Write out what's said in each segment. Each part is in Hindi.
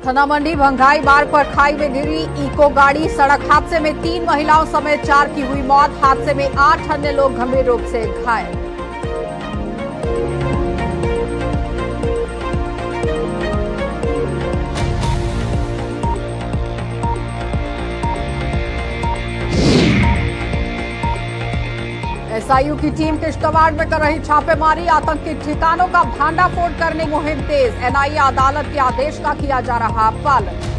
थना मंडी भंगाई मार्ग पर खाई में गिरी इको गाड़ी। सड़क हादसे में 3 महिलाओं समेत 4 की हुई मौत। हादसे में 8 अन्य लोग गंभीर रूप से घायल। एसआईयू की टीम किश्तवाड़ में कर रही छापेमारी। आतंकी ठिकानों का भांडाफोड़ करने मुहिम तेज। एनआईए अदालत के आदेश का किया जा रहा पालन।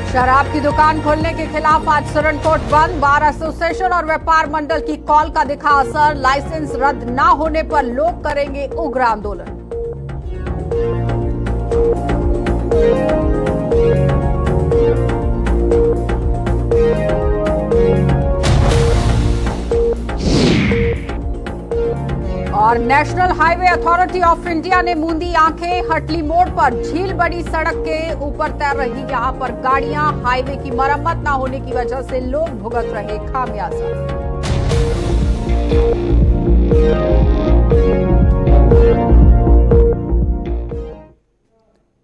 शराब की दुकान खोलने के खिलाफ आज सुरनकोट बंद। बार एसोसिएशन और व्यापार मंडल की कॉल का दिखा असर। लाइसेंस रद्द न होने पर लोग करेंगे उग्र आंदोलन। और national highway authority of India ने मूंदी आंखें। हटली मोड़ पर झील बड़ी सड़क के ऊपर तैर रही यहां पर गाड़ियां। हाईवे की मरम्मत न होने की वजह से लोग भुगत रहे खामियाजा।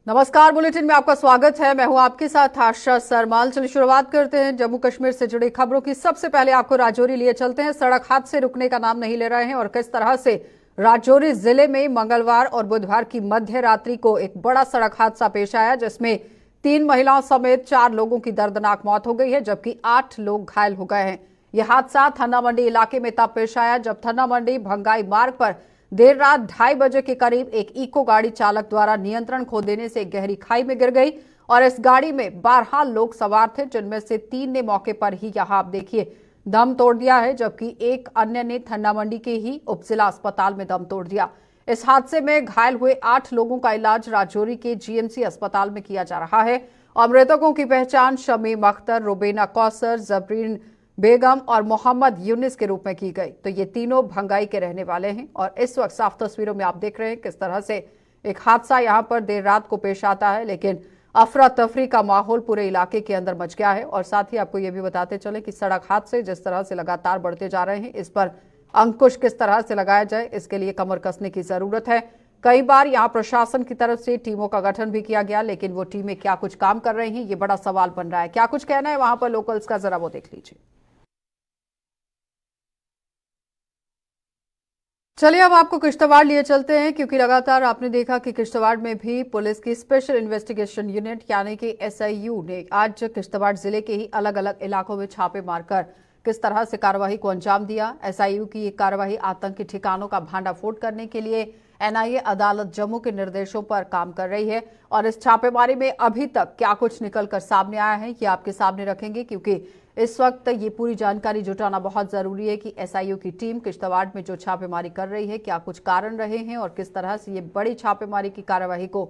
नमस्कार, बुलेटिन में आपका स्वागत है। मैं हूं आपके साथ आशा सरमाल। चलिए शुरुआत करते हैं जम्मू कश्मीर से जुड़ी खबरों की। सबसे पहले आपको राजौरी लिए चलते हैं। सड़क हादसे रुकने का नाम नहीं ले रहे हैं और किस तरह से राजौरी जिले में मंगलवार और बुधवार की मध्य रात्रि को एक बड़ा सड़क हादसा पेश आया, जिसमें 3 महिलाओं समेत 4 लोगों की दर्दनाक मौत हो गई है, जबकि 8 लोग घायल हो गए हैं। यह हादसा थन्ना मंडी इलाके में तब पेश आया जब थन्ना मंडी भंगाई मार्ग पर देर रात 2:30 बजे के करीब एक इको गाड़ी चालक द्वारा नियंत्रण खो देने से गहरी खाई में गिर गई और इस गाड़ी में 12 लोग सवार थे, जिनमें से 3 ने मौके पर ही यहां आप देखिए दम तोड़ दिया है, जबकि एक अन्य ने थन्ना मंडी के ही उपजिला अस्पताल में दम तोड़ दिया। इस हादसे में घायल हुए 8 लोगों का इलाज राजौरी के जीएमसी अस्पताल में किया जा रहा है और मृतकों की पहचान शमीम अख्तर, रुबीना कौसर, जबरीन बेगम और मोहम्मद यूनिस के रूप में की गई। तो ये तीनों भंगाई के रहने वाले हैं और इस वक्त साफ तस्वीरों में आप देख रहे हैं किस तरह से एक हादसा यहां पर देर रात को पेश आता है, लेकिन अफरा तफरी का माहौल पूरे इलाके के अंदर मच गया है। और साथ ही आपको ये भी बताते चले कि सड़क हादसे जिस तरह से लगातार बढ़ते जा रहे हैं, इस पर अंकुश किस तरह से लगाया जाए, इसके लिए कमर कसने की जरूरत है। कई बार यहां प्रशासन की तरफ से टीमों का गठन भी किया गया, लेकिन वो टीमें क्या कुछ काम कर रही हैं, ये बड़ा सवाल बन रहा है। क्या कुछ कहना है वहां पर लोकल्स का, जरा वो देख लीजिए। चलिए अब आपको किश्तवाड़ लिए चलते हैं, क्योंकि लगातार आपने देखा कि किश्तवाड़ में भी पुलिस की स्पेशल इन्वेस्टिगेशन यूनिट यानी कि एसआईयू ने आज किश्तवाड़ जिले के ही अलग अलग इलाकों में छापे मारकर किस तरह से कार्रवाई को अंजाम दिया। एसआईयू की ये कार्रवाई आतंकी ठिकानों का भांडाफोड़ करने के लिए एनआईए अदालत जम्मू के निर्देशों पर काम कर रही है और इस छापेमारी में अभी तक क्या कुछ निकलकर सामने आया है ये आपके सामने रखेंगे, क्योंकि इस वक्त ये पूरी जानकारी जुटाना बहुत जरूरी है कि एसआईयू की टीम किश्तवाड़ में जो छापेमारी कर रही है, क्या कुछ कारण रहे हैं और किस तरह से ये बड़ी छापेमारी की कार्यवाही को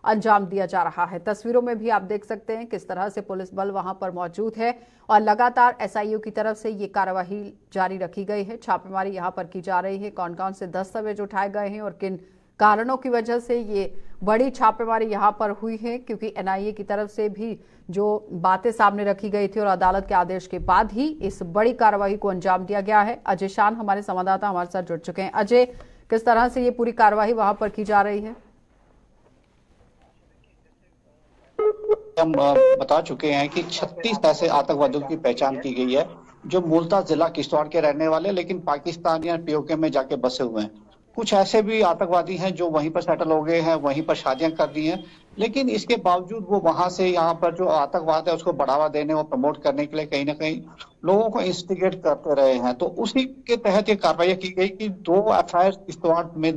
अंजाम दिया जा रहा है। तस्वीरों में भी आप देख सकते हैं किस तरह से पुलिस बल वहां पर मौजूद है और लगातार एसआईयू की तरफ से ये कार्यवाही जारी रखी गई है। छापेमारी यहां पर की जा रही है। कौन कौन से दस्तावेज उठाए गए हैं और किन कारणों की वजह से ये बड़ी छापेमारी यहां पर हुई है, क्योंकि एनआईए की तरफ से भी जो बातें सामने रखी गई थी और अदालत के आदेश के बाद ही इस बड़ी कार्रवाई को अंजाम दिया गया है। अजय शान हमारे संवाददाता हमारे साथ जुड़ चुके हैं। अजय, किस तरह से ये पूरी कार्रवाई वहां पर की जा रही है? हम बता चुके हैं कि 36 ऐसे आतंकवादियों की पहचान की गई है जो मूलतः जिला किश्तवाड़ के रहने वाले लेकिन पाकिस्तान या पीओके में जाके बसे हुए हैं। कुछ ऐसे भी आतंकवादी हैं जो वहीं पर सेटल हो गए हैं, वहीं पर शादियां कर दी हैं, लेकिन इसके बावजूद वो वहां से यहाँ पर जो आतंकवाद है उसको बढ़ावा देने और प्रमोट करने के लिए कहीं ना कहीं लोगों को इंस्टिगेट करते रहे हैं। तो उसी के तहत ये कार्रवाई की गई कि 2 एफआईआर किश्तवाड़ में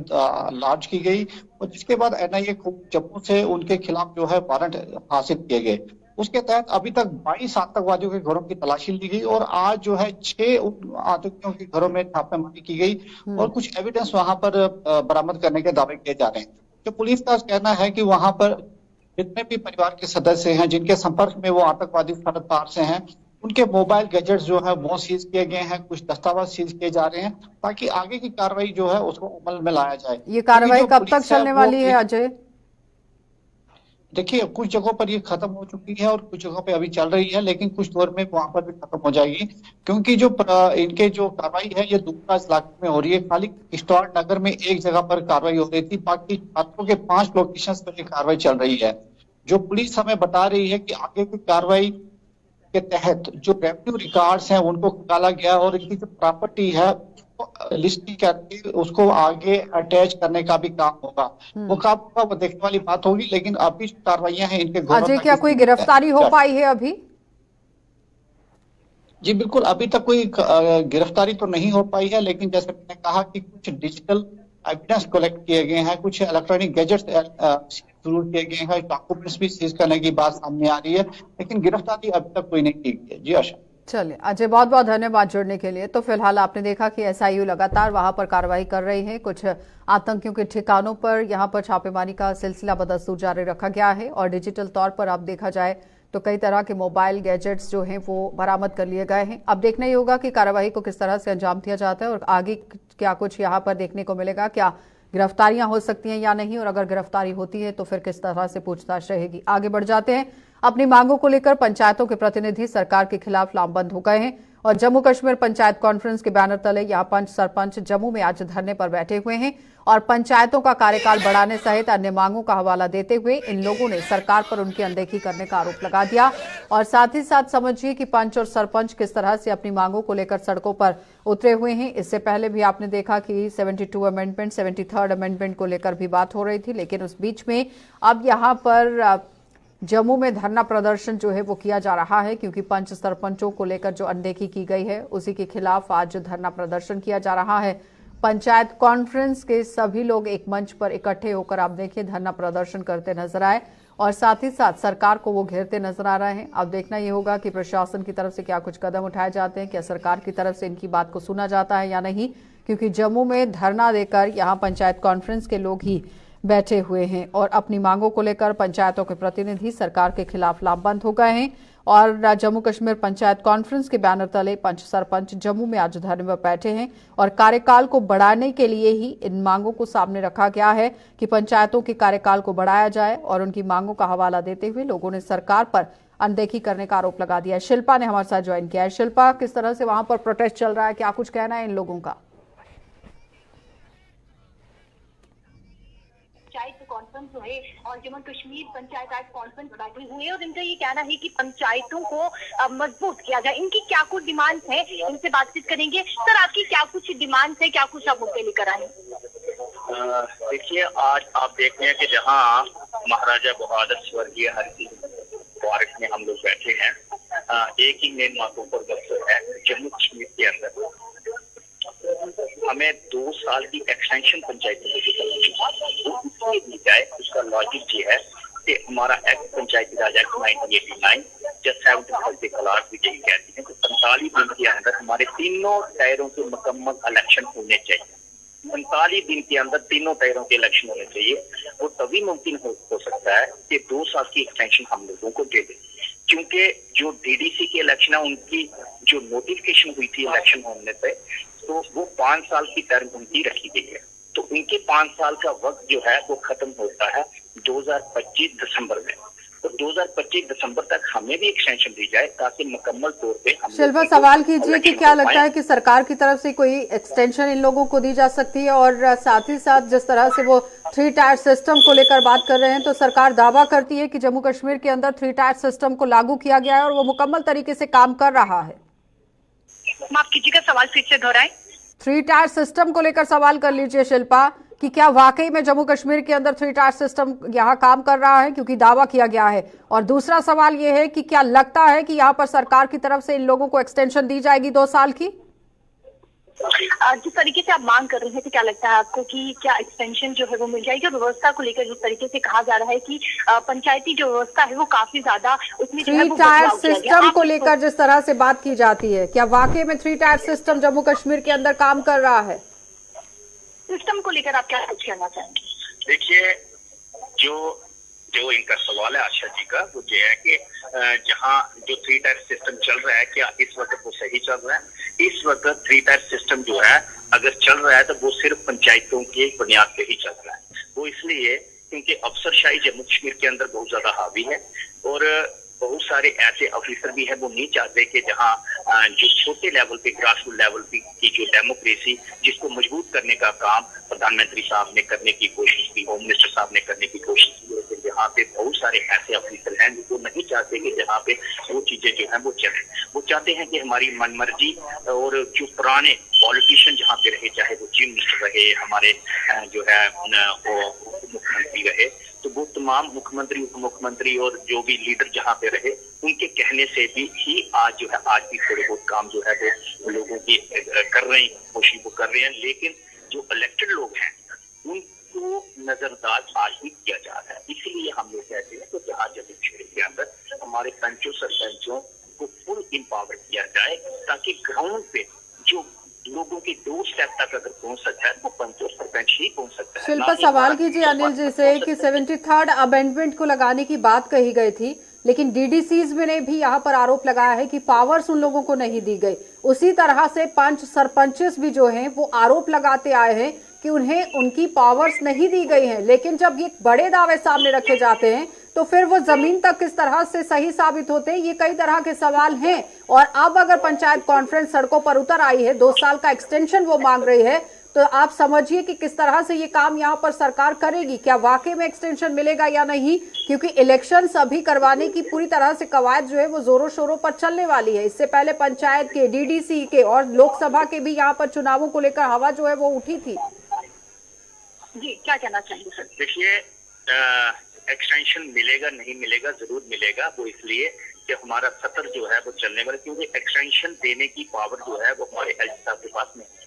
लॉन्च की गई और जिसके बाद एनआईए को जम्मू से उनके खिलाफ जो है वारंट हासिल किए गए। उसके तहत अभी तक 22 आतंकवादियों के घरों की तलाशी ली गई और आज जो है 6 आतंकियों के घरों में छापेमारी की गई और कुछ एविडेंस वहां पर बरामद करने के दावे किए जा रहे हैं। तो पुलिस का कहना है कि वहां पर जितने भी परिवार के सदस्य हैं जिनके संपर्क में वो आतंकवादी सरदार से हैं, उनके मोबाइल गैजेट्स जो है वो सीज किए गए हैं, कुछ दस्तावेज सीज किए जा रहे हैं ताकि आगे की कार्रवाई जो है उसको अमल में लाया जाए। ये कार्रवाई कब तक चलने वाली है अजय? देखिए, कुछ जगहों पर ये खत्म हो चुकी है और कुछ जगहों पे अभी चल रही है, लेकिन कुछ दौर में वहां पर भी खत्म हो जाएगी, क्योंकि इनके जो कार्रवाई है ये दूसरा इलाके में हो रही है। खाली किश्तवाड़ नगर में एक जगह पर कार्रवाई हो रही थी, बाकी छात्रों के 5 लोकेशन पर ये कार्रवाई चल रही है। जो पुलिस हमें बता रही है कि आगे की कार्रवाई के तहत जो रेवेन्यू रिकॉर्ड्स हैं उनको निकाला गया और इनकी जो प्रॉपर्टी है लिस्ट करके उसको आगे अटैच करने का भी काम होगा। वो काम होगा, वो देखने वाली बात होगी, लेकिन अभी जो कार्रवाइयां हैं इनके अजय, क्या कोई गिरफ्तारी हो पाई है अभी? जी बिल्कुल, अभी तक कोई गिरफ्तारी तो नहीं हो पाई है, लेकिन जैसे मैंने कहा कि कुछ डिजिटल एविडेंस कलेक्ट किए गए हैं, कुछ इलेक्ट्रॉनिक गैजेट्स जरूर किए गए हैं, डॉक्यूमेंट्स भी सीज करने की बात सामने आ रही है, लेकिन गिरफ्तारी अभी तक कोई नहीं की गई है। जी आशा। चलिए अजय, बहुत बहुत धन्यवाद जुड़ने के लिए। तो फिलहाल आपने देखा कि एसआईयू लगातार वहां पर कार्रवाई कर रही है। कुछ आतंकियों के ठिकानों पर यहां पर छापेमारी का सिलसिला बदस्तूर जारी रखा गया है और डिजिटल तौर पर अब देखा जाए तो कई तरह के मोबाइल गैजेट्स जो हैं वो बरामद कर लिए गए हैं। अब देखना ही होगा कि कार्रवाई को किस तरह से अंजाम दिया जाता है और आगे क्या कुछ यहाँ पर देखने को मिलेगा, क्या गिरफ्तारियां हो सकती हैं या नहीं, और अगर गिरफ्तारी होती है तो फिर किस तरह से पूछताछ रहेगी। आगे बढ़ जाते हैं। अपनी मांगों को लेकर पंचायतों के प्रतिनिधि सरकार के खिलाफ लामबंद हो गए हैं और जम्मू कश्मीर पंचायत कॉन्फ्रेंस के बैनर तले यहां पंच सरपंच जम्मू में आज धरने पर बैठे हुए हैं और पंचायतों का कार्यकाल बढ़ाने सहित अन्य मांगों का हवाला देते हुए इन लोगों ने सरकार पर उनकी अनदेखी करने का आरोप लगा दिया। और साथ ही साथ समझिए कि पंच और सरपंच किस तरह से अपनी मांगों को लेकर सड़कों पर उतरे हुए हैं। इससे पहले भी आपने देखा कि 72 अमेंडमेंट 73rd अमेंडमेंट को लेकर भी बात हो रही थी, लेकिन उस बीच में अब यहाँ पर जम्मू में धरना प्रदर्शन जो है वो किया जा रहा है, क्योंकि पंच सरपंचों को लेकर जो अनदेखी की गई है उसी के खिलाफ आज धरना प्रदर्शन किया जा रहा है। पंचायत कॉन्फ्रेंस के सभी लोग एक मंच पर इकट्ठे होकर आप देखिए धरना प्रदर्शन करते नजर आए और साथ ही साथ सरकार को वो घेरते नजर आ रहे हैं। अब देखना ये होगा कि प्रशासन की तरफ से क्या कुछ कदम उठाए जाते हैं, क्या सरकार की तरफ से इनकी बात को सुना जाता है या नहीं, क्योंकि जम्मू में धरना देकर यहाँ पंचायत कॉन्फ्रेंस के लोग ही बैठे हुए हैं और अपनी मांगों को लेकर पंचायतों के प्रतिनिधि सरकार के खिलाफ लामबंद हो गए हैं। और जम्मू कश्मीर पंचायत कॉन्फ्रेंस के बैनर तले पंच सरपंच जम्मू में आज धरने पर बैठे हैं और कार्यकाल को बढ़ाने के लिए ही इन मांगों को सामने रखा गया है कि पंचायतों के कार्यकाल को बढ़ाया जाए और उनकी मांगों का हवाला देते हुए लोगों ने सरकार पर अनदेखी करने का आरोप लगा दिया है। शिल्पा ने हमारे साथ ज्वाइन किया है। शिल्पा, किस तरह से वहां पर प्रोटेस्ट चल रहा है, क्या कुछ कहना है इन लोगों का? कॉन्फ्रेंस जो है और जम्मू कश्मीर पंचायत राज कॉन्फ्रेंस बैठे हुए हैं और इनका ये कहना है कि पंचायतों को मजबूत किया जाए। इनकी क्या कुछ डिमांड्स है, इनसे बातचीत करेंगे। सर, आपकी क्या कुछ डिमांड्स है, क्या कुछ आप मुद्दे लेकर आए? देखिए, आज आप देखते हैं कि जहां महाराजा बहादुर स्वर्गीय हरसिंह पार्क में हम लोग बैठे हैं, एक ही मेन मांगों पर मकसद है जम्मू कश्मीर के अंदर हमें 2 साल की एक्सटेंशन पंचायतों में दी जाए। उसका लॉजिक ये है कि हमारा एक्ट पंचायती राज एक्ट 1989 जब 73 के खिलाफ भी यही कहती है कि 45 दिन के अंदर हमारे तीनों दायरों के मुकम्मल इलेक्शन होने चाहिए। 45 दिन के अंदर तीनों दायरों के इलेक्शन होने चाहिए। वो तभी मुमकिन हो सकता है कि 2 साल की एक्सटेंशन हम लोगों को दे दें, क्योंकि जो डीडीसी के इलेक्शन है उनकी जो नोटिफिकेशन हुई थी इलेक्शन होने पे, तो वो 5 साल की टर्म उनकी रखी गई है। तो उनके 5 साल का वक्त जो है वो खत्म होता है 2025 दिसंबर में। तो 2025 दिसंबर तक हमें भी एक्सटेंशन दी जाए ताकि मुकम्मल तौर पे हम। शिल्पा, सवाल कीजिए कि क्या लगता है कि सरकार की तरफ से कोई एक्सटेंशन इन लोगों को दी जा सकती है? और साथ ही साथ जिस तरह से वो 3 टायर सिस्टम को लेकर बात कर रहे हैं, तो सरकार दावा करती है कि जम्मू कश्मीर के अंदर 3 टायर सिस्टम को लागू किया गया है और वो मुकम्मल तरीके से काम कर रहा है। माफ कीजिएगा, सवाल फिर से दोहराएं। 3 टायर सिस्टम को लेकर सवाल कर लीजिए शिल्पा, कि क्या वाकई में जम्मू कश्मीर के अंदर 3 टायर सिस्टम यहाँ काम कर रहा है, क्योंकि दावा किया गया है। और दूसरा सवाल ये है कि क्या लगता है कि यहाँ पर सरकार की तरफ से इन लोगों को एक्सटेंशन दी जाएगी 2 साल की? जिस तरीके से आप मांग कर रहे हैं, तो क्या लगता है आपको कि क्या एक्सटेंशन जो है वो मिल जाएगी? जो व्यवस्था को लेकर जिस तरीके से कहा जा रहा है कि पंचायती जो व्यवस्था है वो काफी ज्यादा उसमें 3 टायर सिस्टम को लेकर जिस तरह से बात की जाती है, क्या वाकई में 3 टायर सिस्टम जम्मू कश्मीर के अंदर काम कर रहा है? सिस्टम को लेकर आप क्या कुछ कहना चाहेंगे? देखिए, जो इनका सवाल है आशा जी का, वो ये है कि जहाँ जो 3 टायर सिस्टम चल रहा है, क्या इस वक्त वो सही चल रहा है? इस वक्त 3 टायर सिस्टम जो है अगर चल रहा है तो वो सिर्फ पंचायतों की बुनियाद पे ही चल रहा है। वो इसलिए क्योंकि अफसरशाही जम्मू कश्मीर के अंदर बहुत ज्यादा हावी है और बहुत सारे ऐसे ऑफिसर भी हैं वो नहीं चाहते कि जहां जो छोटे लेवल पे ग्रास रूट लेवल पे की जो डेमोक्रेसी जिसको मजबूत करने का काम प्रधानमंत्री साहब ने करने की कोशिश की, होम मिनिस्टर साहब ने करने की कोशिश की, लेकिन जहाँ पे बहुत सारे ऐसे ऑफिसर हैं जो नहीं चाहते कि जहाँ पे वो चीजें जो है वो चले। वो चाहते हैं कि हमारी मनमर्जी और जो पुराने पॉलिटिशियन जहाँ पे रहे, चाहे वो चीफ मिनिस्टर रहे, हमारे जो है वो मुख्यमंत्री रहे, तो वो तमाम मुख्यमंत्री उप मुख्यमंत्री और जो भी लीडर जहाँ पे रहे उनके कहने से भी ही आज जो है आज भी थोड़े बहुत काम जो है वो लोगों की कर रहे हैं, कोशिश वो कर रहे हैं, लेकिन जो इलेक्टेड लोग हैं उनको नजरअंदाज आज भी किया जा रहा है। इसीलिए हम लोग कहते हैं कि आज जम्मू कश्मीर के अंदर हमारे पंचों सरपंचों को फुल इम्पावर किया जाए ताकि ग्राउंड पे जो लोगों के डोर स्टेप तक अगर पहुंच सकता है वो पंचों सरपंच ही पहुंच सकता है। शिल्पा, सवाल कीजिए अनिल जी से कि 73rd अमेंडमेंट को लगाने की बात कही गई थी, लेकिन डीडीसीज ने भी यहाँ पर आरोप लगाया है कि पावर्स उन लोगों को नहीं दी गई। उसी तरह से पंच सरपंचेस भी जो हैं वो आरोप लगाते आए हैं कि उन्हें उनकी पावर्स नहीं दी गई हैं, लेकिन जब ये बड़े दावे सामने रखे जाते हैं तो फिर वो जमीन तक किस तरह से सही साबित होते हैं, ये कई तरह के सवाल हैं। और अब अगर पंचायत कॉन्फ्रेंस सड़कों पर उतर आई है, 2 साल का एक्सटेंशन वो मांग रही है, तो आप समझिए कि किस तरह से ये काम यहाँ पर सरकार करेगी। क्या वाकई में एक्सटेंशन मिलेगा या नहीं, क्योंकि इलेक्शन अभी करवाने की पूरी तरह से कवायद जो है वो जोरों शोरों पर चलने वाली है। इससे पहले पंचायत के, डीडीसी के और लोकसभा के भी यहाँ पर चुनावों को लेकर हवा जो है वो उठी थी। जी, क्या कहना चाहिए सर? देखिए, एक्सटेंशन मिलेगा नहीं मिलेगा, जरूर मिलेगा। वो इसलिए कि हमारा सत्र जो है वो चलने वाला, क्योंकि एक्सटेंशन देने की पावर जो है वो हमारे एलजी साहब के पास नहीं है,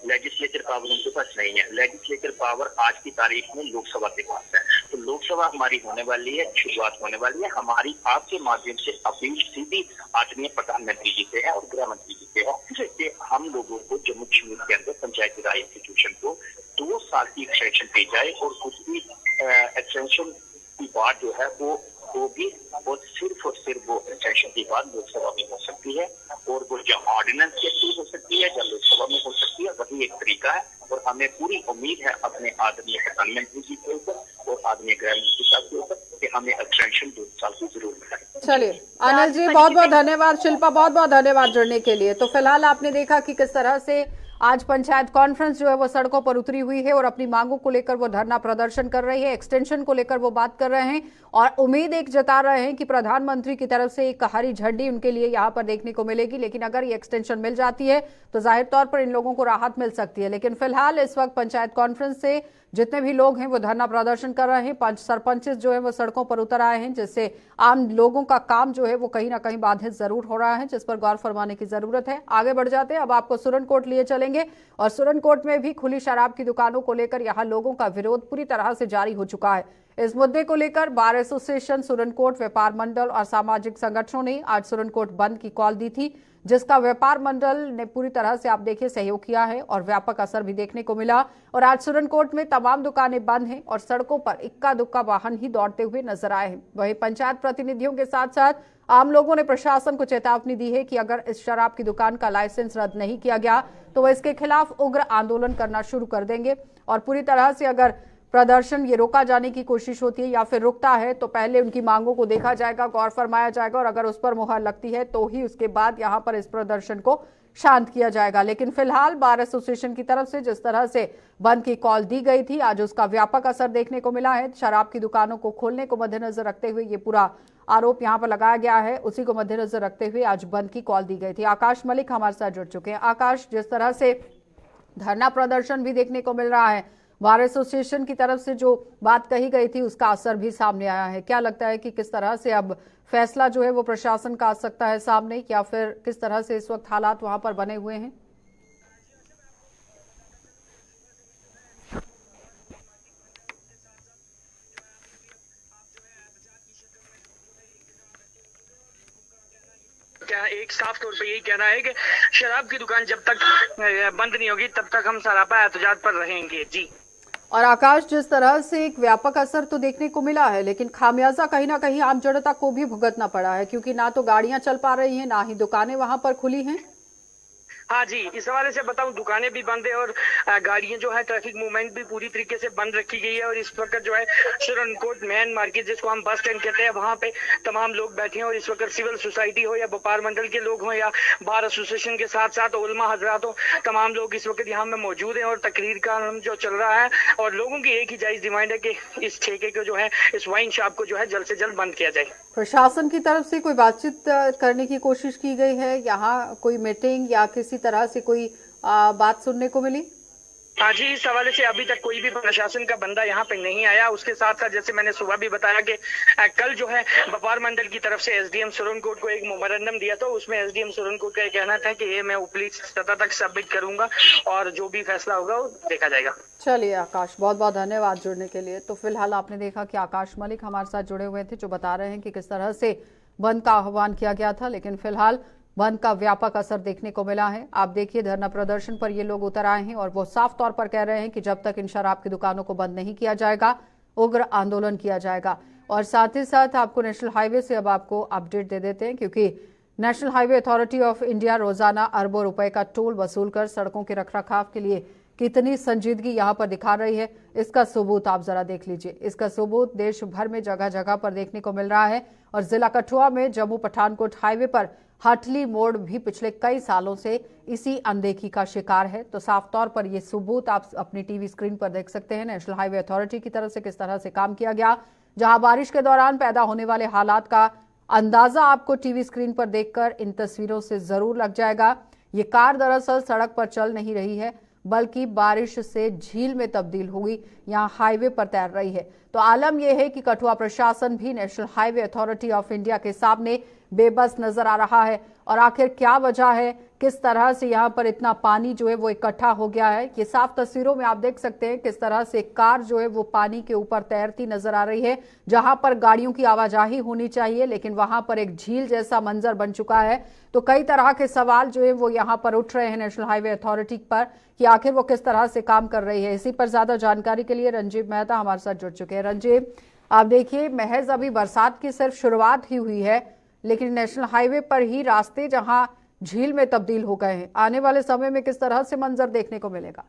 लेजिस्लेचर पावर उनके पास नहीं है। लेजिस्लेचर पावर आज की तारीख में लोकसभा के पास है। तो लोकसभा हमारी होने वाली है, शुरुआत होने वाली है। हमारी आपके माध्यम से अपील सीधी आदरणीय प्रधानमंत्री जी से है और गृह मंत्री जी से है कि हम लोगों को जम्मू कश्मीर के अंदर पंचायती राज इंस्टीट्यूशन को 2 साल की एक्सटेंशन दी जाए और उसकी एक्सटेंशन की बात जो है वो होगी और सिर्फ वो एक्सटेंशन की बात लोकसभा में हो सकती है और वो जो ऑर्डिनेंस के थ्रू हो सकती है या लोकसभा में हो सकती है, वही एक तरीका है। और हमें पूरी उम्मीद है अपने आदरणीय प्रधानमंत्री जी के ऊपर और आदरणीय गृह मंत्री साहब के ऊपर कि हमें एक्सटेंशन 2 साल की जरूर मिले। चलिए अनिल जी, बहुत बहुत धन्यवाद। शिल्पा, बहुत बहुत धन्यवाद जुड़ने के लिए। तो फिलहाल आपने देखा कि किस तरह से आज पंचायत कॉन्फ्रेंस जो है वो सड़कों पर उतरी हुई है और अपनी मांगों को लेकर वो धरना प्रदर्शन कर रही है, एक्सटेंशन को लेकर वो बात कर रहे हैं और उम्मीद एक जता रहे हैं कि प्रधानमंत्री की तरफ से एक हरी झंडी उनके लिए यहाँ पर देखने को मिलेगी। लेकिन अगर ये एक्सटेंशन मिल जाती है तो जाहिर तौर पर इन लोगों को राहत मिल सकती है। लेकिन फिलहाल इस वक्त पंचायत कॉन्फ्रेंस से जितने भी लोग हैं वो धरना प्रदर्शन कर रहे हैं। पंच सरपंचेस जो है वो सड़कों पर उतर आए हैं, जिससे आम लोगों का काम जो है वो कहीं ना कहीं बाधित जरूर हो रहा है, जिस पर गौर फरमाने की जरूरत है। आगे बढ़ जाते हैं, अब आपको सुरनकोट लिए चलेंगे और सुरनकोट में भी खुली शराब की दुकानों को लेकर यहाँ लोगों का विरोध पूरी तरह से जारी हो चुका है। इस मुद्दे को लेकर बार एसोसिएशन, सुरनकोट व्यापार मंडल और सामाजिक संगठनों ने आज सुरनकोट बंद की कॉल दी थी, जिसका व्यापार मंडल ने पूरी तरह से आप देखिए सहयोग किया है और व्यापक असर भी देखने को मिला। और आज सुरनकोट में तमाम दुकानें बंद हैं और सड़कों पर इक्का दुक्का वाहन ही दौड़ते हुए नजर आए हैं। वहीं पंचायत प्रतिनिधियों के साथ साथ आम लोगों ने प्रशासन को चेतावनी दी है कि अगर इस शराब की दुकान का लाइसेंस रद्द नहीं किया गया तो वह इसके खिलाफ उग्र आंदोलन करना शुरू कर देंगे। और पूरी तरह से अगर प्रदर्शन ये रोका जाने की कोशिश होती है या फिर रुकता है तो पहले उनकी मांगों को देखा जाएगा, गौर फरमाया जाएगा और अगर उस पर मुहर लगती है तो ही उसके बाद यहाँ पर इस प्रदर्शन को शांत किया जाएगा। लेकिन फिलहाल बार एसोसिएशन की तरफ से जिस तरह से बंद की कॉल दी गई थी, आज उसका व्यापक असर देखने को मिला है। शराब की दुकानों को खोलने को मद्देनजर रखते हुए ये पूरा आरोप यहाँ पर लगाया गया है, उसी को मद्देनजर रखते हुए आज बंद की कॉल दी गई थी। आकाश मलिक हमारे साथ जुड़ चुके हैं। आकाश, जिस तरह से धरना प्रदर्शन भी देखने को मिल रहा है, बार एसोसिएशन की तरफ से जो बात कही गई थी उसका असर भी सामने आया है, क्या लगता है कि किस तरह से अब फैसला जो है वो प्रशासन का आ सकता है सामने, या फिर किस तरह से इस वक्त हालात वहां पर बने हुए हैं? क्या एक साफ तौर पे यही कहना है कि शराब की दुकान जब तक बंद नहीं होगी तब तक हम सरापा एहतजाज पर रहेंगे। जी। और आकाश, जिस तरह से एक व्यापक असर तो देखने को मिला है, लेकिन खामियाजा कहीं ना कहीं आम जनता को भी भुगतना पड़ा है, क्योंकि ना तो गाड़ियां चल पा रही हैं, ना ही दुकानें वहां पर खुली हैं। हाँ जी, इस हवाले से बताऊं, दुकानें भी बंद है और गाड़ियां जो है, ट्रैफिक मूवमेंट भी पूरी तरीके से बंद रखी गई है। और इस वक्त जो है सुरनकोट मेन मार्केट, जिसको हम बस स्टैंड कहते हैं, वहां पे तमाम लोग बैठे हैं। और इस वक्त सिविल सोसाइटी हो या व्यापार मंडल के लोग हों या बार एसोसिएशन के साथ साथ उलमा हजरात हो, तमाम लोग इस वक्त यहाँ में मौजूद हैं और तकरीर का जो चल रहा है। और लोगों की एक ही जायज डिमांड है कि इस ठेके को जो है, इस वाइन शॉप को जो है जल्द से जल्द बंद किया जाए। प्रशासन की तरफ से कोई बातचीत करने की कोशिश की गई है? यहाँ कोई मीटिंग या किसी तरह से कोई बात सुनने को मिली? हाँ जी, इस हवाले से अभी तक कोई भी प्रशासन का बंदा यहाँ पे नहीं आया। उसके साथ साथ जैसे मैंने सुबह भी बताया कि कल जो है व्यापार मंडल की तरफ से एसडीएम सुरनकोट को एक मेमोरेंडम दिया, तो उसमें एसडीएम सुरनकोट का कहना था कि ये मैं ऊपरी सतह तक सबमिट करूंगा और जो भी फैसला होगा वो देखा जाएगा। चलिए आकाश, बहुत बहुत धन्यवाद जुड़ने के लिए। तो फिलहाल आपने देखा कि आकाश मलिक हमारे साथ जुड़े हुए थे, जो बता रहे हैं कि किस तरह से बंद का आह्वान किया गया था, लेकिन फिलहाल बंद का व्यापक असर देखने को मिला है। आप देखिए, धरना प्रदर्शन पर ये लोग उतर आए हैं और वो साफ तौर पर कह रहे हैं कि जब तक इन शराब की दुकानों को बंद नहीं किया जाएगा, उग्र आंदोलन किया जाएगा। और साथ ही साथ आपको नेशनल हाईवे से अब आपको अपडेट दे देते हैं, क्योंकि national highway authority of India रोजाना अरबों रुपए का टोल वसूल कर सड़कों के रखरखाव के लिए कितनी संजीदगी यहाँ पर दिखा रही है, इसका सबूत आप जरा देख लीजिए। इसका सबूत देश भर में जगह जगह पर देखने को मिल रहा है। और जिला कठुआ में जम्मू पठानकोट हाईवे पर हटली मोड़ भी पिछले कई सालों से इसी अनदेखी का शिकार है। तो साफ तौर पर यह सबूत आप अपनी टीवी स्क्रीन पर देख सकते हैं। नेशनल हाईवे अथॉरिटी की तरफ से किस तरह से काम किया गया, जहां बारिश के दौरान पैदा होने वाले हालात का अंदाजा आपको टीवी स्क्रीन पर देखकर इन तस्वीरों से जरूर लग जाएगा। ये कार दरअसल सड़क पर चल नहीं रही है, बल्कि बारिश से झील में तब्दील हुई यहाँ हाईवे पर तैर रही है। तो आलम यह है कि कठुआ प्रशासन भी national highway authority of India के सामने बेबस नजर आ रहा है। और आखिर क्या वजह है, किस तरह से यहाँ पर इतना पानी जो है वो इकट्ठा हो गया है, ये साफ तस्वीरों में आप देख सकते हैं किस तरह से कार जो है वो पानी के ऊपर तैरती नजर आ रही है। जहां पर गाड़ियों की आवाजाही होनी चाहिए, लेकिन वहां पर एक झील जैसा मंजर बन चुका है। तो कई तरह के सवाल जो है वो यहाँ पर उठ रहे हैं नेशनल हाईवे अथॉरिटी पर कि आखिर वो किस तरह से काम कर रही है। इसी पर ज्यादा जानकारी के लिए रंजीव मेहता हमारे साथ जुड़ चुके हैं। रंजीव, आप देखिए, महज अभी बरसात की सिर्फ शुरुआत ही हुई है, लेकिन नेशनल हाईवे पर ही रास्ते जहां झील में तब्दील हो गए हैं, आने वाले समय में किस तरह से मंजर देखने को मिलेगा?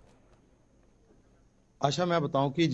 आशा, मैं बताऊं कि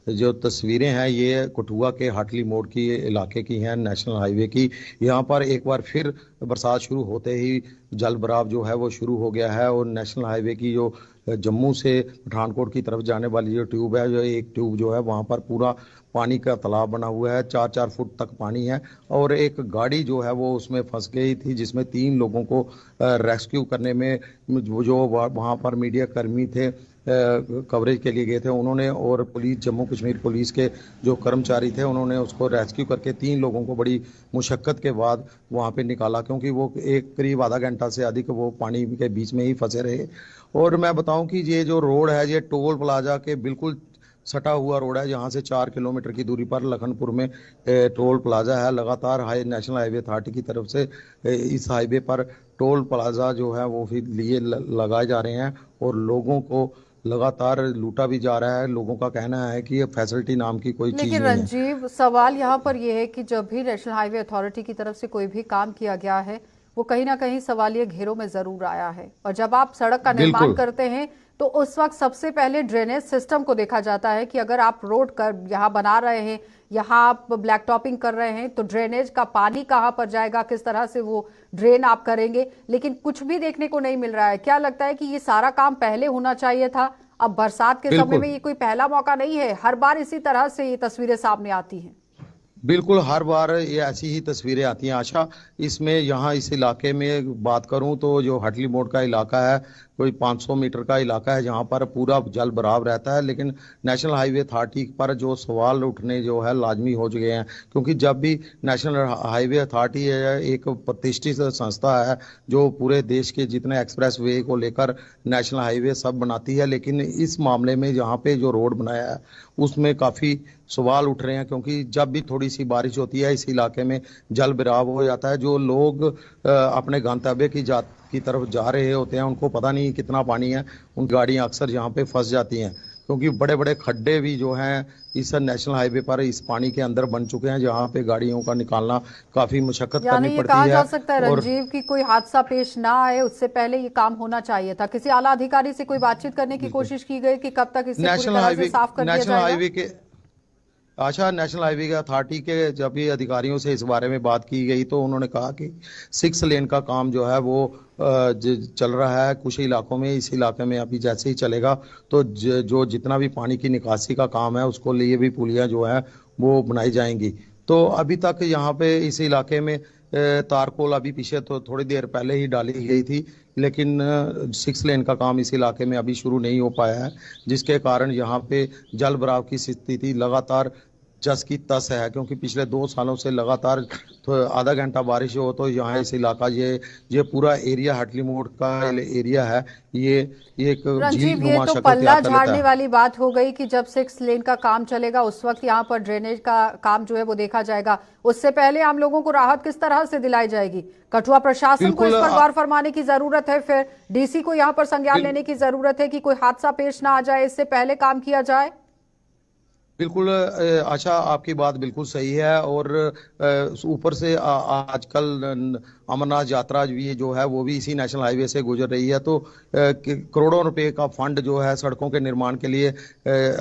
जो तस्वीरें हैं ये कठुआ के हाटली मोड़ की इलाके की हैं, नेशनल हाईवे की। यहाँ पर एक बार फिर बरसात शुरू होते ही जल भराव जो है वो शुरू हो गया है। और नेशनल हाईवे की जो जम्मू से पठानकोट की तरफ जाने वाली जो ट्यूब है, जो एक ट्यूब जो है वहाँ पर पूरा पानी का तालाब बना हुआ है, 4-4 फुट तक पानी है। और एक गाड़ी जो है वो उसमें फंस गई थी, जिसमें 3 लोगों को रेस्क्यू करने में जो वहाँ पर मीडिया कर्मी थे, कवरेज के लिए गए थे, उन्होंने, और पुलिस, जम्मू कश्मीर पुलिस के जो कर्मचारी थे, उन्होंने उसको रेस्क्यू करके 3 लोगों को बड़ी मुशक्कत के बाद वहाँ पे निकाला, क्योंकि वो एक करीब आधा घंटा से अधिक वो पानी के बीच में ही फंसे रहे। और मैं बताऊं कि ये जो रोड है, ये टोल प्लाजा के बिल्कुल सटा हुआ रोड है। यहाँ से 4 किलोमीटर की दूरी पर लखनपुर में टोल प्लाजा है। लगातार नेशनल हाईवे अथॉरिटी की तरफ से इस हाईवे पर टोल प्लाजा जो है वो भी लिए लगाए जा रहे हैं और लोगों को लगातार लूटा भी जा रहा है। लोगों का कहना है कि ये फैसिलिटी नाम की कोई चीज नहीं है। लेकिन रंजीव, सवाल यहाँ पर यह है कि जब भी नेशनल हाईवे अथॉरिटी की तरफ से कोई भी काम किया गया है, वो कहीं ना कहीं सवालिया घेरों में जरूर आया है। और जब आप सड़क का निर्माण करते हैं तो उस वक्त सबसे पहले ड्रेनेज सिस्टम को देखा जाता है कि अगर आप रोड कर यहाँ बना रहे हैं, यहाँ आप ब्लैक टॉपिंग कर रहे हैं, तो ड्रेनेज का पानी कहाँ पर जाएगा, किस तरह से वो ड्रेन आप करेंगे। लेकिन कुछ भी देखने को नहीं मिल रहा है। क्या लगता है कि ये सारा काम पहले होना चाहिए था? अब बरसात के समय में ये कोई पहला मौका नहीं है, हर बार इसी तरह से ये तस्वीरें सामने आती हैं। बिल्कुल, हर बार ये ऐसी ही तस्वीरें आती हैं। आशा, इसमें यहाँ इस इलाके में बात करूं तो जो हटली मोड़ का इलाका है, कोई 500 मीटर का इलाका है, जहाँ पर पूरा जल भराव रहता है। लेकिन नेशनल हाईवे अथॉरिटी पर जो सवाल उठने जो है लाजमी हो चुके हैं, क्योंकि जब भी नेशनल हाईवे अथॉरिटी एक प्रतिष्ठित संस्था है जो पूरे देश के जितने एक्सप्रेस वे को लेकर नेशनल हाईवे सब बनाती है, लेकिन इस मामले में जहाँ पे जो रोड बनाया है उसमें काफ़ी सवाल उठ रहे हैं, क्योंकि जब भी थोड़ी सी बारिश होती है इस इलाके में जल भराव हो जाता है। जो लोग अपने गंतव्य की तरफ जा रहे होते हैं, उनको पता नहीं कितना पानी है, उन गाड़ियां अक्सर यहाँ पे फंस जाती हैं। क्योंकि बड़े बड़े खड्डे भी जो हैं इस नेशनल हाईवे पर इस पानी के अंदर बन चुके हैं, जहां पे गाड़ियों का निकालना काफी मशक्कत यानी करनी ये पड़ती कहा है। जा सकता है और रंजीव की कोई हादसा पेश ना आए उससे पहले ये काम होना चाहिए था। किसी आला अधिकारी से कोई बातचीत करने की कोशिश की गई कि कब तक इसे पूरी नेशनल तरह से हाईवे साफ कर दिया नेशनल जाएगा? हाईवे के नेशनल हाईवे के अथॉरिटी के जब भी अधिकारियों से इस बारे में बात की गई तो उन्होंने कहा कि 6 लेन का काम जो है वो चल रहा है कुछ इलाकों में। इस इलाके में अभी जैसे ही चलेगा तो जो जितना भी पानी की निकासी का काम है उसको लिए भी पुलियां जो है वो बनाई जाएंगी। तो अभी तक यहाँ पे इस इलाके में तारकोल अभी पीछे तो थोड़ी देर पहले ही डाली गई थी, लेकिन 6 लेन का काम इस इलाके में अभी शुरू नहीं हो पाया है, जिसके कारण यहाँ पे जल भराव की स्थिति लगातार जस की तस है। क्योंकि पिछले 2 सालों से लगातार तो आधा घंटा बारिश हो तो यहाँ इस इलाका ये पूरा एरिया हटली मोड़ का एरिया है, ये एक झील रंजीव, ये नुमा तो शक्ल पल्ला तैयार कर लेता झाड़ने है। वाली बात हो गई कि जब 6 लेन का काम चलेगा उस वक्त यहाँ पर ड्रेनेज का काम जो है वो देखा जाएगा। उससे पहले आम लोगों को राहत किस तरह से दिलाई जाएगी? कठुआ प्रशासन को इस पर गौर फरमाने की जरूरत है, फिर डीसी को यहाँ पर संज्ञान लेने की जरूरत है कि कोई हादसा पेश ना आ जाए, इससे पहले काम किया जाए। बिल्कुल आशा, आपकी बात बिल्कुल सही है। और ऊपर से आजकल अमरनाथ यात्रा भी जो है वो भी इसी नेशनल हाईवे से गुजर रही है, तो करोड़ों रुपए का फंड जो है सड़कों के निर्माण के लिए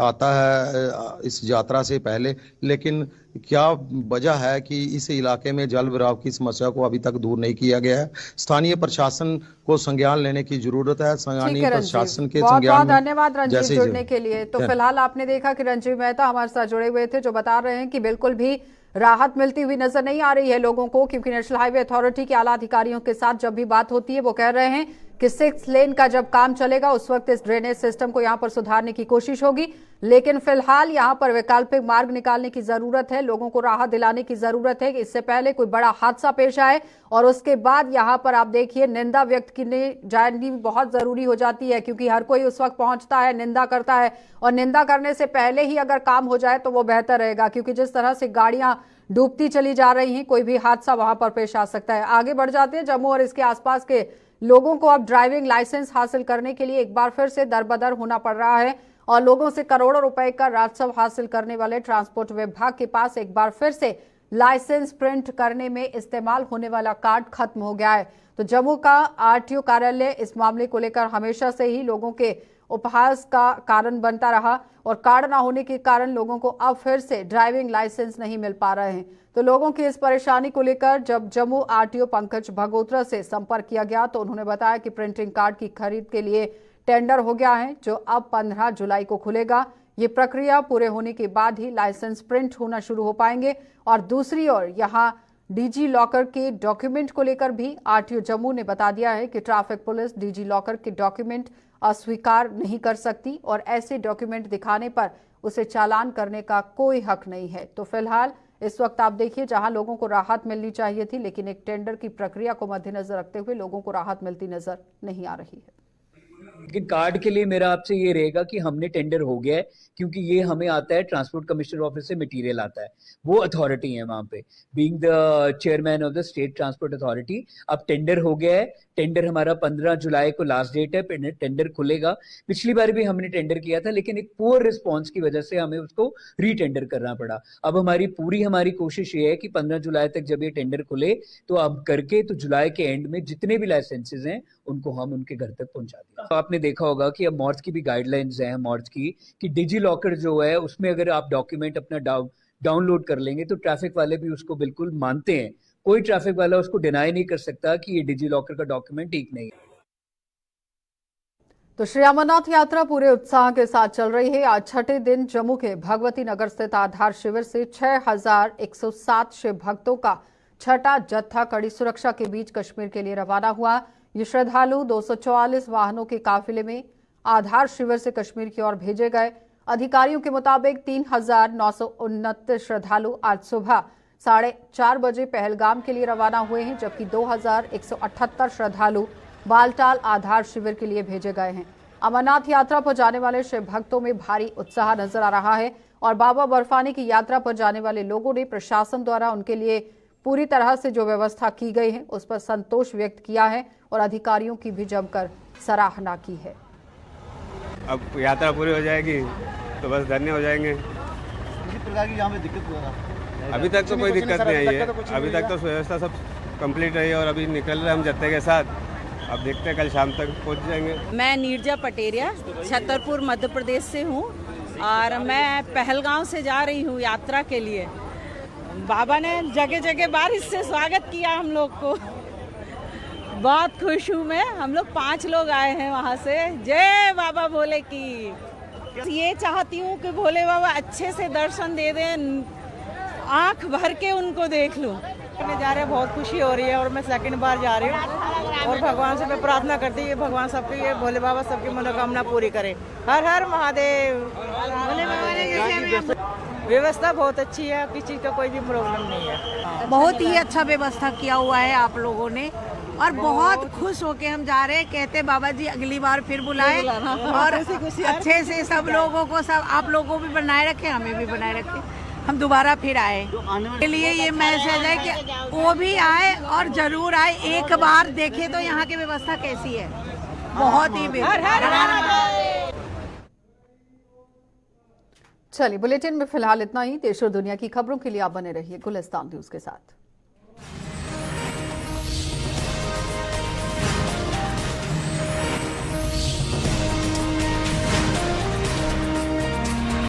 आता है इस यात्रा से पहले। लेकिन क्या वजह है कि इस इलाके में जल भराव की समस्या को अभी तक दूर नहीं किया गया है? स्थानीय प्रशासन को संज्ञान लेने की जरूरत है। स्थानीय प्रशासन के बहुत संज्ञान में धन्यवाद रंजीव जुड़ने के लिए। तो फिलहाल आपने देखा कि रंजीव मेहता हमारे साथ जुड़े हुए थे, जो बता रहे हैं कि बिल्कुल भी राहत मिलती हुई नजर नहीं आ रही है लोगों को, क्योंकि नेशनल हाईवे अथॉरिटी के आला अधिकारियों के साथ जब भी बात होती है वो कह रहे हैं कि 6 लेन का जब काम चलेगा उस वक्त इस ड्रेनेज सिस्टम को यहां पर सुधारने की कोशिश होगी। लेकिन फिलहाल यहां पर वैकल्पिक मार्ग निकालने की जरूरत है, लोगों को राहत दिलाने की जरूरत है कि इससे पहले कोई बड़ा हादसा पेश आए। और उसके बाद यहां पर आप देखिए निंदा व्यक्त करने जानी बहुत जरूरी हो जाती है, क्योंकि हर कोई उस वक्त पहुंचता है, निंदा करता है, और निंदा करने से पहले ही अगर काम हो जाए तो वो बेहतर रहेगा, क्योंकि जिस तरह से गाड़ियां डूबती चली जा रही हैं कोई भी हादसा वहां पर पेश आ सकता है। आगे बढ़ जाते हैं। जम्मू और इसके आसपास के लोगों को अब ड्राइविंग लाइसेंस हासिल करने के लिए एक बार फिर से दरबदर होना पड़ रहा है, और लोगों से करोड़ों रुपए का राजस्व हासिल करने वाले ट्रांसपोर्ट विभाग के पास एक बार फिर से लाइसेंस प्रिंट करने में इस्तेमाल होने वाला कार्ड खत्म हो गया है। तो जम्मू का आरटीओ कार्यालय इस मामले को लेकर हमेशा से ही लोगों के उपहास का कारण बनता रहा, और कार्ड ना होने के कारण लोगों को अब फिर से ड्राइविंग लाइसेंस नहीं मिल पा रहे हैं। तो लोगों की इस परेशानी को लेकर जब जम्मू आरटीओ पंकज भगोत्रा से संपर्क किया गया तो उन्होंने बताया कि प्रिंटिंग कार्ड की खरीद के लिए टेंडर हो गया है, जो अब 15 जुलाई को खुलेगा। ये प्रक्रिया पूरे होने के बाद ही लाइसेंस प्रिंट होना शुरू हो पाएंगे। और दूसरी ओर यहाँ डीजी लॉकर के डॉक्यूमेंट को लेकर भी आरटीओ जम्मू ने बता दिया है कि ट्रैफिक पुलिस डीजी लॉकर के डॉक्यूमेंट अस्वीकार नहीं कर सकती, और ऐसे डॉक्यूमेंट दिखाने पर उसे चालान करने का कोई हक नहीं है। तो फिलहाल इस वक्त आप देखिए जहां लोगों को राहत मिलनी चाहिए थी, लेकिन एक टेंडर की प्रक्रिया को मद्देनजर रखते हुए लोगों को राहत मिलती नजर नहीं आ रही है। लेकिन कार्ड के लिए मेरा आपसे ये रहेगा कि हमने टेंडर हो गया है, क्योंकि ये हमें आता है ट्रांसपोर्ट कमिश्नर ऑफिस से मटेरियल आता है, वो अथॉरिटी है वहां पे, being the chairman of the state transport authority. अब टेंडर हो गया है, टेंडर हमारा 15 जुलाई को लास्ट डेट है, टेंडर खुलेगा। पिछली बार भी हमने टेंडर किया था, लेकिन एक पुअर रिस्पॉन्स की वजह से हमें उसको रीटेंडर करना पड़ा। अब हमारी कोशिश ये है कि 15 जुलाई तक जब ये टेंडर खुले तो अब करके तो जुलाई के एंड में जितने भी लाइसेंसेज हैं उनको हम उनके घर तक पहुंचा दें। तो आपने देखा होगा कि अब मॉर्थ की भी गाइडलाइंस हैं मॉर्थ की, कि डिजी लॉकर जो है उसमें अगर आप डॉक्यूमेंट अपना डाउनलोड कर लेंगे तो ट्रैफिक वाले भी उसको बिल्कुल मानते हैं। कोई ट्रैफिक वाला उसको डिनाई नहीं कर सकता कि ये डिजी लॉकर का डॉक्यूमेंट ठीक नहीं है। तो श्री अमरनाथ यात्रा पूरे उत्साह के साथ चल रही है। आज छठे दिन जम्मू के भगवती नगर स्थित आधार शिविर से 6107 शिव भक्तों का छठा जत्था कड़ी सुरक्षा के बीच कश्मीर के लिए रवाना हुआ। ये श्रद्धालु 244 वाहनों के काफिले में आधार शिविर से कश्मीर की ओर भेजे गए। अधिकारियों के मुताबिक 3929 श्रद्धालु आज सुबह 4:30 बजे पहलगाम के लिए रवाना हुए हैं, जबकि 2178 श्रद्धालु बालटाल आधार शिविर के लिए भेजे गए हैं। अमरनाथ यात्रा पर जाने वाले शिव भक्तों में भारी उत्साह नजर आ रहा है, और बाबा बर्फानी की यात्रा पर जाने वाले लोगों ने प्रशासन द्वारा उनके लिए पूरी तरह से जो व्यवस्था की गई है उस पर संतोष व्यक्त किया है, और अधिकारियों की भी जमकर सराहना की है। अब यात्रा पूरी हो जाएगी तो बस धन्य हो जाएंगे। किसी प्रकार की यहाँ पे दिक्कत हुआ? अभी तक तो कोई दिक्कत नहीं आई है, अभी तक तो व्यवस्था सब कंप्लीट रही है और अभी निकल रहे हैं हम जत्थे के साथ। अब देखते हैं कल शाम तक पहुंच जाएंगे। मैं नीरजा पटेरिया छतरपुर मध्य प्रदेश से हूँ और मैं पहलगांव से जा रही हूँ यात्रा के लिए। बाबा ने जगह जगह बारिश से स्वागत किया हम लोग को, बहुत खुश हूँ मैं। हम लोग 5 लोग आए हैं वहाँ से। जय बाबा भोले की। ये चाहती हूँ कि भोले बाबा अच्छे से दर्शन दे दें, आंख भर के उनको देख लूँ। मैं जा रहे बहुत खुशी हो रही है और मैं सेकंड बार जा रही हूँ और भगवान से मैं प्रार्थना करती हूँ भगवान सबकी, ये भोले बाबा सबकी मनोकामना पूरी करे। हर हर महादेव। भोले बाबा ने व्यवस्था बहुत अच्छी है, किसी चीज़ का कोई भी प्रॉब्लम नहीं है। बहुत ही अच्छा व्यवस्था किया हुआ है आप लोगों ने और बहुत खुश होके हम जा रहे हैं। कहते बाबा जी अगली बार फिर बुलाएं और अच्छे से सब लोगों को, सब आप लोगों को भी बनाए रखें, हमें भी बनाए रखें, हम दोबारा फिर आए। के लिए ये मैसेज है कि वो भी आए और जरूर आए, एक बार देखे तो यहाँ की व्यवस्था कैसी है, बहुत ही बेहतर। चलिए, बुलेटिन में फिलहाल इतना ही। देश और दुनिया की खबरों के लिए आप बने रहिए गुलिस्तान न्यूज के साथ।